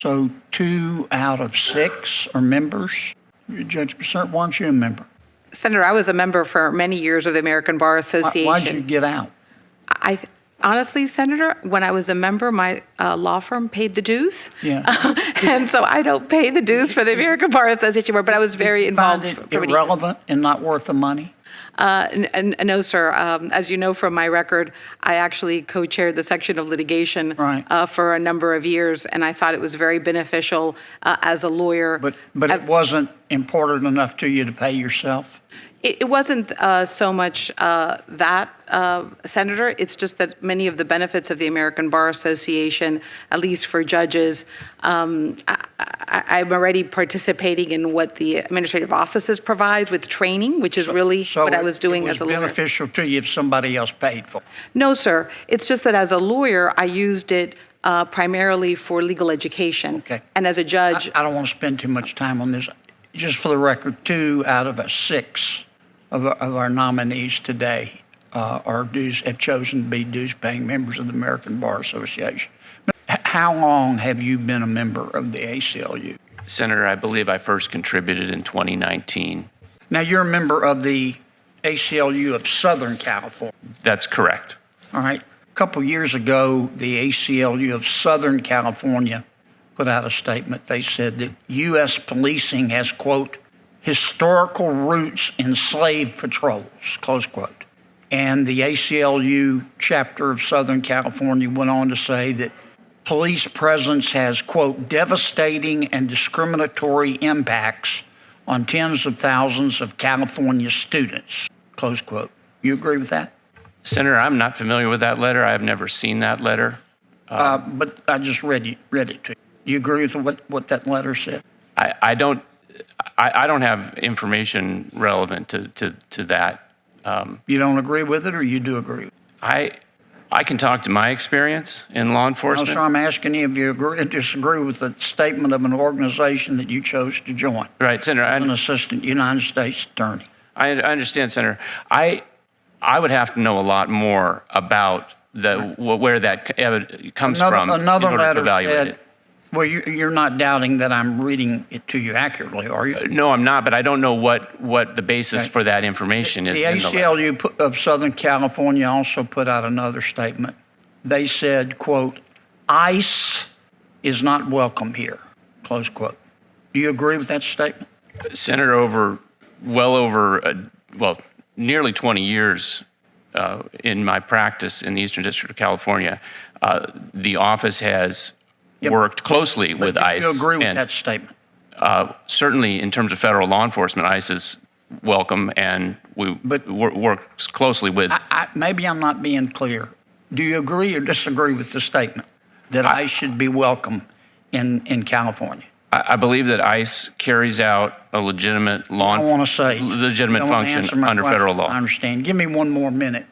So 2 out of 6 are members. Judge Becerra, why aren't you a member? Senator, I was a member for many years of the American Bar Association. Why'd you get out? Honestly, Senator, when I was a member, my law firm paid the dues. Yeah. And so I don't pay the dues for the American Bar Association, but I was very involved. Find it irrelevant and not worth the money? No, sir. As you know from my record, I actually co-chaired the section of litigation for a number of years, and I thought it was very beneficial as a lawyer. But it wasn't important enough to you to pay yourself? It wasn't so much that, Senator. It's just that many of the benefits of the American Bar Association, at least for judges, I'm already participating in what the administrative offices provide with training, which is really what I was doing as a lawyer. So it was beneficial to you if somebody else paid for it? No, sir. It's just that as a lawyer, I used it primarily for legal education. Okay. And as a judge... I don't want to spend too much time on this. Just for the record, 2 out of 6 of our nominees today have chosen to be dues-paying members of the American Bar Association. How long have you been a member of the ACLU? Senator, I believe I first contributed in 2019. Now, you're a member of the ACLU of Southern California. That's correct. All right. A couple years ago, the ACLU of Southern California put out a statement. They said that U.S. policing has, quote, historical roots in slave patrols, close quote. And the ACLU chapter of Southern California went on to say that police presence has, quote, devastating and discriminatory impacts on tens of thousands of California students, close quote. You agree with that? Senator, I'm not familiar with that letter. I have never seen that letter. But I just read it to you. You agree with what that letter said? I don't have information relevant to that. You don't agree with it, or you do agree with it? I can talk to my experience in law enforcement. No, sir, I'm asking you if you agree or disagree with the statement of an organization that you chose to join. Right, Senator. As an assistant United States attorney. I understand, Senator. I would have to know a lot more about where that comes from in order to evaluate it. Well, you're not doubting that I'm reading it to you accurately, are you? No, I'm not, but I don't know what the basis for that information is. The ACLU of Southern California also put out another statement. They said, quote, ICE is not welcome here, close quote. Do you agree with that statement? Senator, nearly 20 years in my practice in the Eastern District of California, the office has worked closely with ICE. Do you agree with that statement? Certainly, in terms of federal law enforcement, ICE is welcome, and we work closely with. Maybe I'm not being clear. Do you agree or disagree with the statement that ICE should be welcome in California? I believe that ICE carries out a legitimate function under federal law. I understand. Give me one more minute.